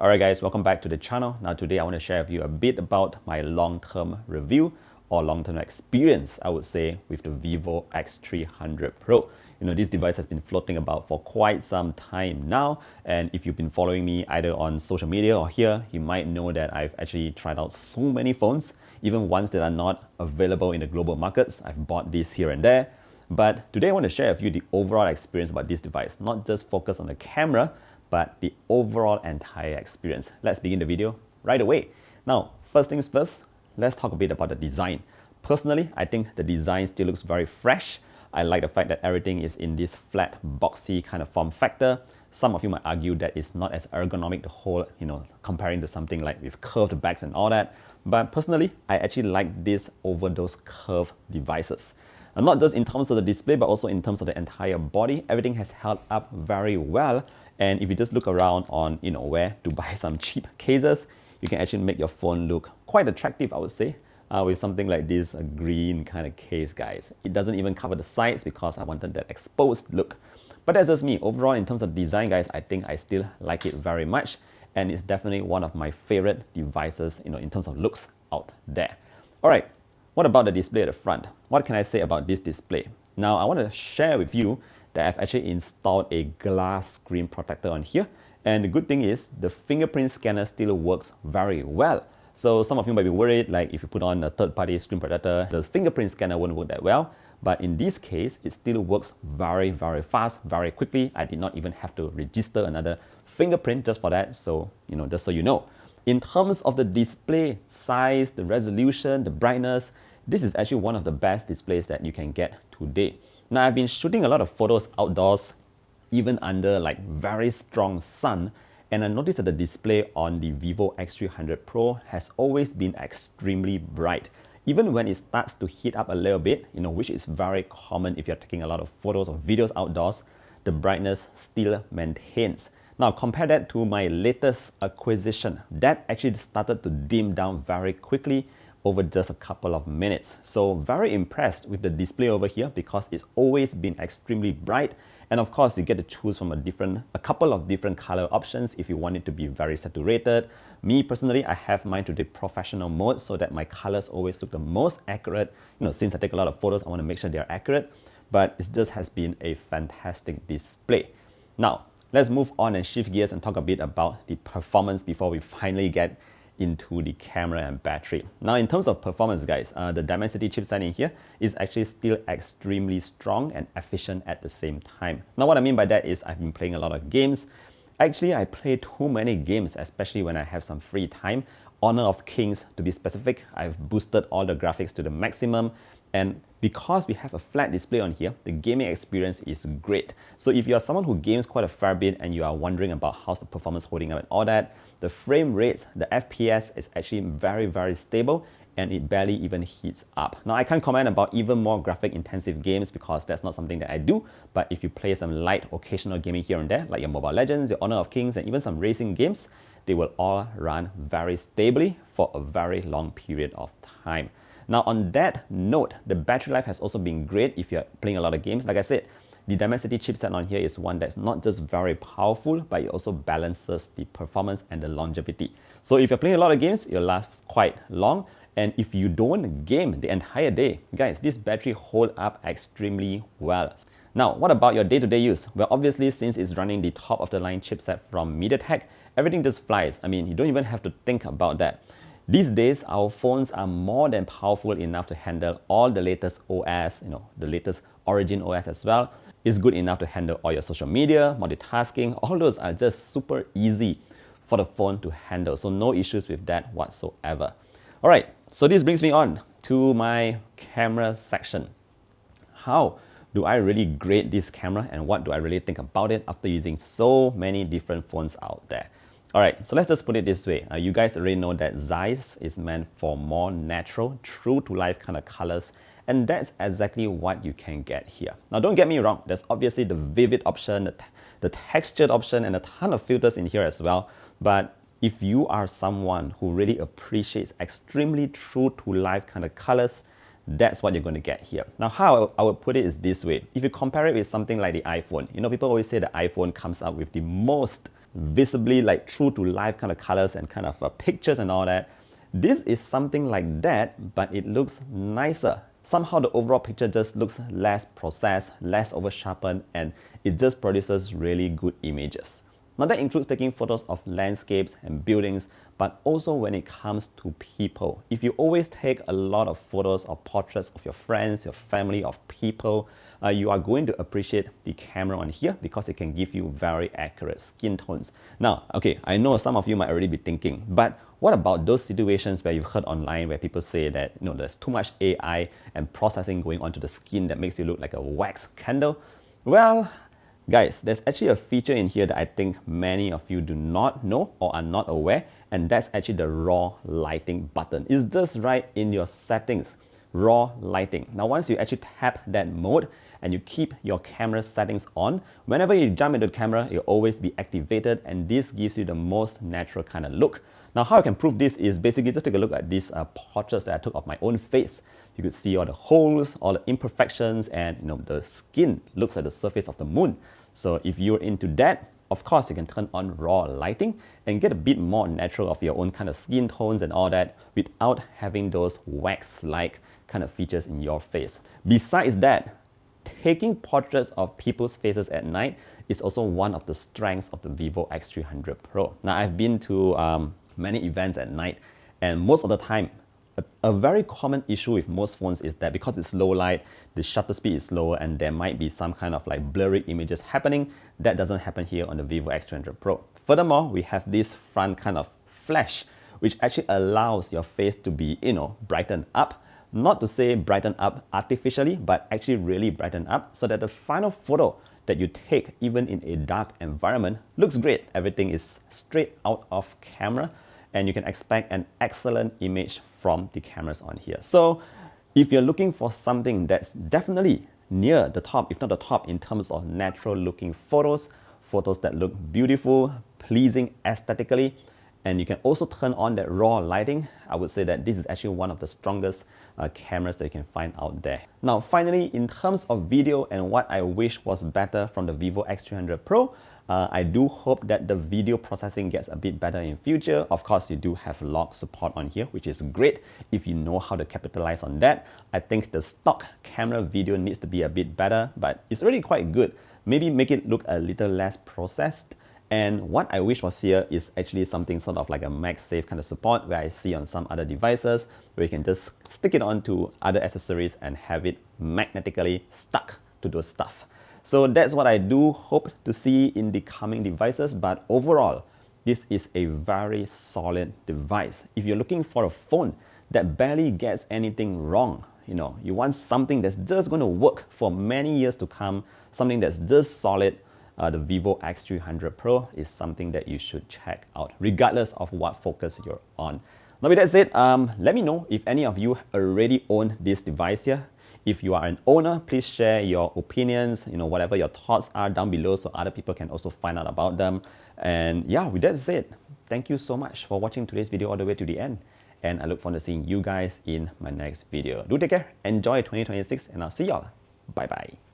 Alright guys, welcome back to the channel. Now today I want to share with you a bit about my long-term review or long-term experience, I would say, with the vivo X300 Pro. This device has been floating about for quite some time now, and if you've been following me either on social media or here, you might know that I've actually tried out so many phones, even ones that are not available in the global markets. I've bought this here and there, but today I want to share with you the overall experience about this device, not just focus on the camera, but the overall entire experience. Let's begin the video right away. Now, first things first, let's talk a bit about the design. Personally, I think the design still looks very fresh. I like the fact that everything is in this flat, boxy kind of form factor. Some of you might argue that it's not as ergonomic to hold, comparing to something like with curved backs and all that. But personally, I actually like this over those curved devices. And not just in terms of the display, but also in terms of the entire body. Everything has held up very well. And if you just look around on, where to buy some cheap cases, you can actually make your phone look quite attractive, I would say, with something like this green kind of case, guys. It doesn't even cover the sides because I wanted that exposed look. But that's just me. Overall, in terms of design, guys, I think I still like it very much. And it's definitely one of my favorite devices, in terms of looks out there. All right, what about the display at the front? What can I say about this display? Now, I want to share with you that I've actually installed a glass screen protector on here. And the good thing is the fingerprint scanner still works very well. So some of you might be worried, like if you put on a third-party screen protector, the fingerprint scanner won't work that well. But in this case, it still works very, very fast, very quickly. I did not even have to register another fingerprint just for that. So, just so you know. In terms of the display size, the resolution, the brightness, this is actually one of the best displays that you can get today. Now, I've been shooting a lot of photos outdoors, even under like very strong sun, and I noticed that the display on the vivo X300 Pro has always been extremely bright. Even when it starts to heat up a little bit, which is very common if you're taking a lot of photos or videos outdoors, the brightness still maintains. Now, compare that to my latest acquisition. That actually started to dim down very quickly over just a couple of minutes. So very impressed with the display over here because it's always been extremely bright. And of course, you get to choose from a couple of different color options if you want it to be very saturated. Me personally, I have mine to the professional mode so that my colors always look the most accurate. Since I take a lot of photos, I want to make sure they're accurate. But it just has been a fantastic display. Now, let's move on and shift gears and talk a bit about the performance before we finally get into the camera and battery. Now, in terms of performance, guys, the Dimensity chipset in here is actually still extremely strong and efficient at the same time. Now, what I mean by that is I've been playing a lot of games. Actually, I play too many games, especially when I have some free time. Honor of Kings, to be specific, I've boosted all the graphics to the maximum. And because we have a flat display on here, the gaming experience is great. So if you're someone who games quite a fair bit and you are wondering about how's the performance holding up and all that, the frame rates, the FPS is actually very, very stable and it barely even heats up. Now, I can't comment about even more graphic intensive games because that's not something that I do, but if you play some light occasional gaming here and there, like your Mobile Legends, your Honor of Kings, and even some racing games, they will all run very stably for a very long period of time. Now, on that note, the battery life has also been great if you're playing a lot of games. Like I said, the Dimensity chipset on here is one that's not just very powerful, but it also balances the performance and the longevity. So if you're playing a lot of games, it'll last quite long. And if you don't game the entire day, guys, this battery holds up extremely well. Now, what about your day-to-day use? Well, obviously, since it's running the top-of-the-line chipset from MediaTek, everything just flies. I mean, you don't even have to think about that. These days, our phones are more than powerful enough to handle all the latest OS, the latest Origin OS as well. It's good enough to handle all your social media, multitasking. All those are just super easy for the phone to handle. So no issues with that whatsoever. All right, so this brings me on to my camera section. How do I really grade this camera and what do I really think about it after using so many different phones out there? All right, so let's just put it this way. You guys already know that Zeiss is meant for more natural, true-to-life kind of colors, and that's exactly what you can get here. Now, don't get me wrong. There's obviously the vivid option, the textured option, and a ton of filters in here as well. But if you are someone who really appreciates extremely true-to-life kind of colors, that's what you're going to get here. Now, how I would put it is this way. If you compare it with something like the iPhone, people always say the iPhone comes out with the most visibly like true to life kind of colors and kind of pictures and all that. This is something like that, but it looks nicer. Somehow the overall picture just looks less processed, less over sharpened, and it just produces really good images. Now that includes taking photos of landscapes and buildings, but also when it comes to people. If you always take a lot of photos or portraits of your friends, your family, of people, you are going to appreciate the camera on here because it can give you very accurate skin tones. Now, okay, I know some of you might already be thinking, but what about those situations where you've heard online where people say that there's too much AI and processing going onto the skin that makes you look like a wax candle? Well, guys, there's actually a feature in here that I think many of you do not know or are not aware, and that's actually the raw lighting button. It's just right in your settings, raw lighting. Now, once you actually tap that mode and you keep your camera settings on, whenever you jump into the camera, it'll always be activated, and this gives you the most natural kind of look. Now, how I can prove this is basically just take a look at these portraits that I took of my own face. You could see all the holes, all the imperfections, and the skin looks like the surface of the moon. So if you're into that, of course, you can turn on raw lighting and get a bit more natural of your own kind of skin tones and all that without having those wax-like kind of features in your face. Besides that, taking portraits of people's faces at night is also one of the strengths of the vivo X300 Pro. Now, I've been to many events at night, and most of the time, a very common issue with most phones is that because it's low light, the shutter speed is slower, and there might be some kind of like blurry images happening. That doesn't happen here on the vivo X300 Pro. Furthermore, we have this front kind of flash, which actually allows your face to be, brightened up. Not to say brighten up artificially, but actually really brighten up so that the final photo that you take, even in a dark environment, looks great. Everything is straight out of camera, and you can expect an excellent image from the cameras on here. So if you're looking for something that's definitely near the top, if not the top, in terms of natural looking photos that look beautiful, pleasing aesthetically, and you can also turn on that raw lighting, I would say that this is actually one of the strongest cameras that you can find out there. Now, finally, in terms of video and what I wish was better from the vivo X300 Pro, I do hope that the video processing gets a bit better in future. Of course, you do have log support on here, which is great if you know how to capitalize on that. I think the stock camera video needs to be a bit better, but it's really quite good. Maybe make it look a little less processed. And what I wish was here is actually something sort of like a MagSafe kind of support where I see on some other devices where you can just stick it onto other accessories and have it magnetically stuck to those stuff. So that's what I do hope to see in the coming devices, but overall, this is a very solid device. If you're looking for a phone that barely gets anything wrong, you want something that's just going to work for many years to come, something that's just solid, the vivo X300 Pro is something that you should check out, regardless of what focus you're on. Now with that said, let me know if any of you already own this device here. If you are an owner, please share your opinions, whatever your thoughts are down below so other people can also find out about them. And yeah, with that said, thank you so much for watching today's video all the way to the end. And I look forward to seeing you guys in my next video. Do take care, enjoy 2026, and I'll see y'all. Bye-bye.